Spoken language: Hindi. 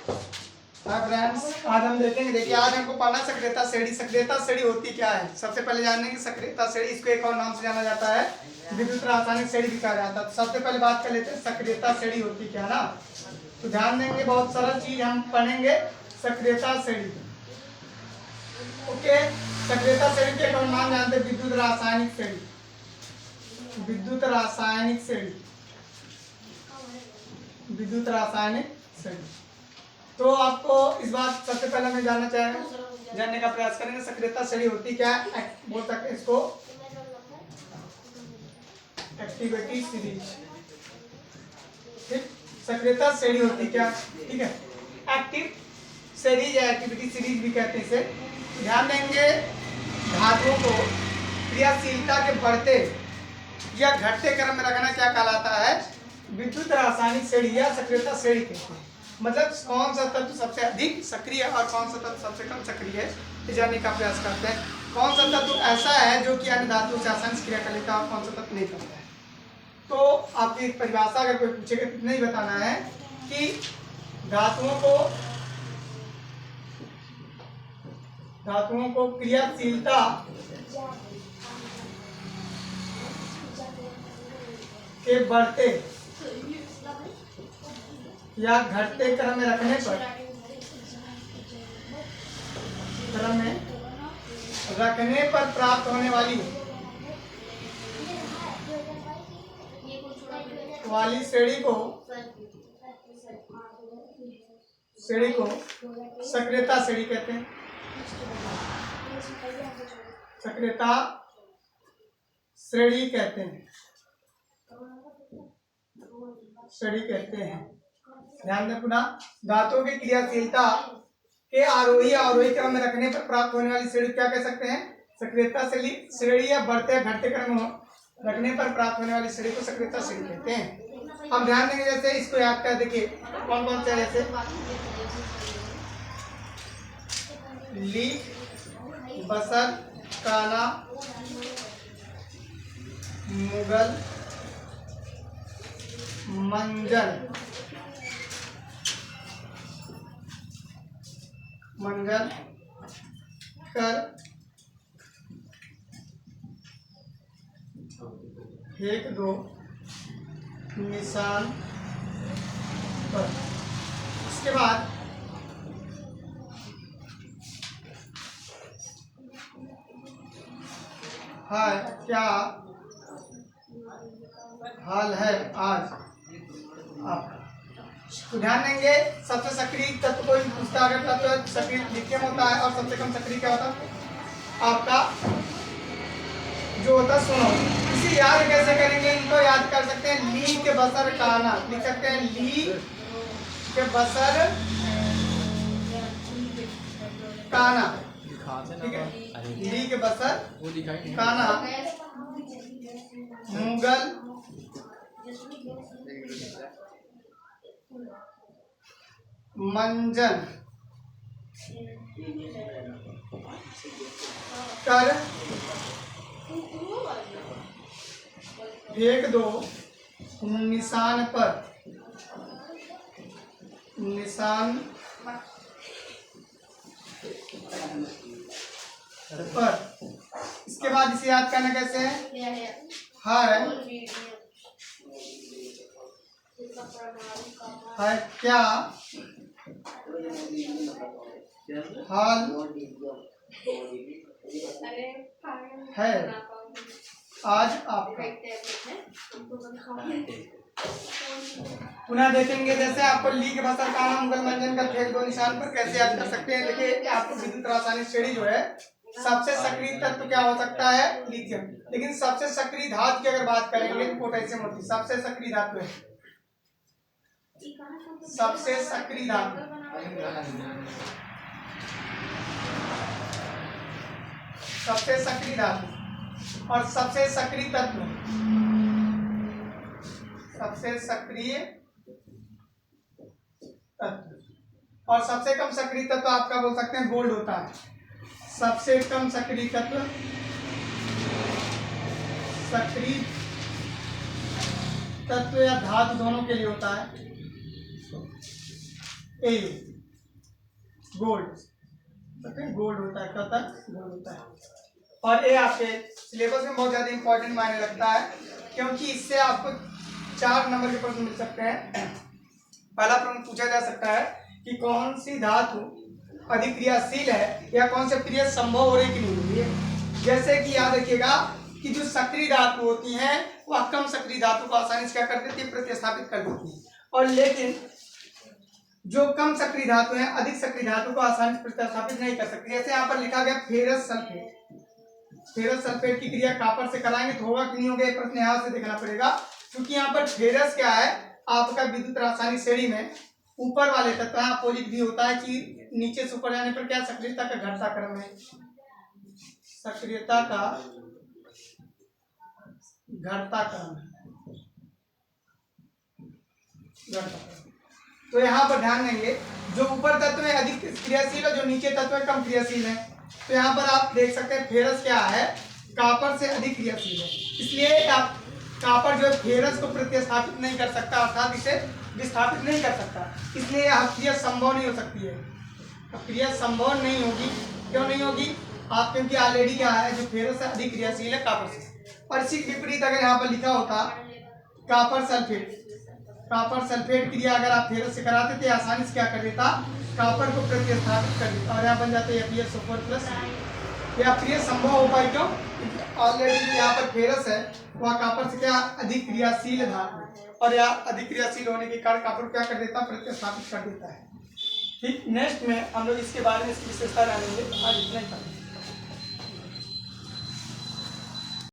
हाँ फ्रेंड्स, आज हम देखेंगे। देखिए, आज हमको पढ़ना सक्रियता श्रेणी। सक्रियता श्रेणी होती क्या है? सबसे पहले जानेंगे सक्रियता श्रेणी। इसको एक और नाम से जाना जाता है, विद्युत रासायनिक श्रेणी भी कहा जाता है। सबसे पहले बात कर लेते हैं सक्रियता श्रेणी होती क्या ना। तो ध्यान देंगे, बहुत सरल चीज हम पढ़ेंगे, सक्रियता श्रेणी। ओके, सक्रियता श्रेणी के एक और नाम जानते हैं, विद्युत रासायनिक श्रेणी। विद्युत रासायनिक श्रेणी, विद्युत रासायनिक श्रेणी। तो आपको इस बात सबसे पहले मैं जानने का प्रयास करेंगे, सक्रियता श्रेणी होती क्या है। बोल सकते इसको एक्टिविटी सीरीज। ठीक, सक्रियता श्रेणी होती क्या, ठीक है, एक्टिव सीरीज या एक्टिविटी सीरीज भी कहते हैं इसे। ध्यान देंगे, धातुओं को क्रियाशीलता के बढ़ते या घटते क्रम में रखना क्या कहलाता है? विद्युत रासायनिक श्रेणी या सक्रियता श्रेणी कहते हैं। मतलब कौन सा तत्व सबसे अधिक सक्रिय और कौन सा तत्व सबसे कम सक्रिय है, जानने का प्रयास करते हैं। कौन सा तत्व ऐसा है जो कि अन्य धातुओं से आसानी से क्रिया कर लेता है और कौन सा तत्व नहीं करता है। तो आपकी परिभाषा अगर कोई पूछेगा तो इतना ही बताना है कि धातुओं को क्रियाशीलता के बढ़ते या घटते क्रम में रखने पर प्राप्त होने वाली श्रेणी को सक्रियता श्रेणी कहते हैं। सक्रियता श्रेणी कहते हैं। ध्यान दें पुनः, धातुओं की क्रियाशीलता के आरोही अवरोही क्रम में रखने पर प्राप्त होने वाली श्रेणी क्या कह सकते हैं? सक्रियता श्रेणी। या बढ़ते या घटते क्रम में रखने पर प्राप्त होने वाली श्रेणी को सक्रियता श्रेणी कहते हैं। अब ध्यान देंगे, जैसे इसको याद कर देखिए, कौन कौन से, जैसे लीफ, बसर, काना, मुगल, मंजन, कर, एक दो, निशान पर। इसके बाद है क्या हाल है आज आपका। तो ध्यान देंगे, सबसे सक्रिय तत्व कोई पूछता है, अगर तत्व सक्रिय लिथियम होता है और सबसे कम सक्रिय क्या होता है आपका, जो होता है सोना। इसे याद कैसे करेंगे? इनको याद कर सकते हैं, ली के बसर काना लिख सकते हैं, ली के बसर काना, ठीक है, ली के बसर काना, मुगल, मंजन, कर, एक दो, निशान पर। इसके बाद इसे याद करना कैसे है? क्या हाल है आज आपका। पुनः देखेंगे, जैसे आपको ली के बसर काना, मुगल, मंजन का खेल दो निशान पर कैसे याद कर सकते हैं। देखिए, आपको विद्युत रासायनिक श्रेणी जो है, सबसे सक्रिय तत्व क्या हो सकता है? लिथियम। लेकिन सबसे सक्रिय धातु की अगर बात करेंगे तो पोटेशियम होती है। सबसे सक्रिय धातु है, सबसे सक्रिय धातु, सबसे सक्रिय धातु और सबसे सक्रिय तत्व, सबसे सक्रिय तत्व और सबसे कम सक्रिय तत्व आपका बोल सकते हैं गोल्ड होता है। सबसे कम सक्रिय तत्व, सक्रिय तत्व या धातु दोनों के लिए होता है ए। गोल्ड, गोल्ड होता है, क्या होता है, गोल्ड होता है। और ये आपके सिलेबस में बहुत ज्यादा इंपॉर्टेंट मायने रखता है, क्योंकि इससे आपको 4 नंबर के प्रश्न मिल सकते हैं। पहला प्रश्न पूछा जा सकता है कि कौन सी धातु अधिक क्रियाशील है या कौन से क्रिया संभव हो रही कि नहीं हो रही है। जैसे कि याद रखिएगा कि जो सक्रिय धातु होती हैं वह कम सक्रिय धातु को आसानी से क्या कर देती है, प्रतिस्थापित कर देती है, और लेकिन जो कम सक्रिय धातु है अधिक सक्रिय धातु को आसानी से प्रतिस्थापित नहीं कर सकती। जैसे यहाँ पर लिखा गया फेरस सल्फेट, फेरस सल्फेट की क्रिया कॉपर से कराएंगे तो होगा कि नहीं होगा, प्रश्न यहाँ से देखना पड़ेगा, क्योंकि यहाँ पर फेरस क्या है आपका विद्युत रासायनिक श्रेणी में ऊपर वाले तत्व है, अपोजिट भी होता है कि नीचे से ऊपर जाने पर क्या सक्रियता का घटता क्रम है, सक्रियता का घटता क्रम है, तो यहाँ पर ध्यान देंगे जो ऊपर तत्व में अधिक क्रियाशील है, जो नीचे तत्व में कम क्रियाशील है। तो यहाँ पर आप देख सकते हैं फेरस क्या है, कॉपर से अधिक क्रियाशील है, इसलिए आप कॉपर जो है फेरस को प्रतिस्थापित नहीं कर सकता, अर्थात इसे विस्थापित नहीं कर सकता, इसलिए यह क्रिया संभव नहीं हो सकती है। क्रिया संभव नहीं होगी, क्यों नहीं होगी आप, क्योंकि ऑलरेडी क्या है जो फेरस से अधिक क्रियाशील है कॉपर से। और इसी के विपरीत अगर यहाँ पर लिखा होता कॉपर सल्फेट, कॉपर सल्फेट क्रिया अगर आप फेरस से कराते थे आसानी से क्या कर देता, कॉपर को प्रतिस्थापित कर देता, और यहाँ बन जाते हैं Fe4 प्लस। यह क्रिया संभव हो पाई क्यों, ऑलरेडी यहाँ पर फेरस है वह कॉपर से क्या अधिक क्रियाशील धातु, और यह अधिक क्रियाशील होने के कारण कॉपर क्या कर देता, प्रतिस्थापित कर देता है। ठीक, नेक्स्ट में हम लोग इसके बारे में इसकी विशेषता जानेंगे। आज इतना ही था।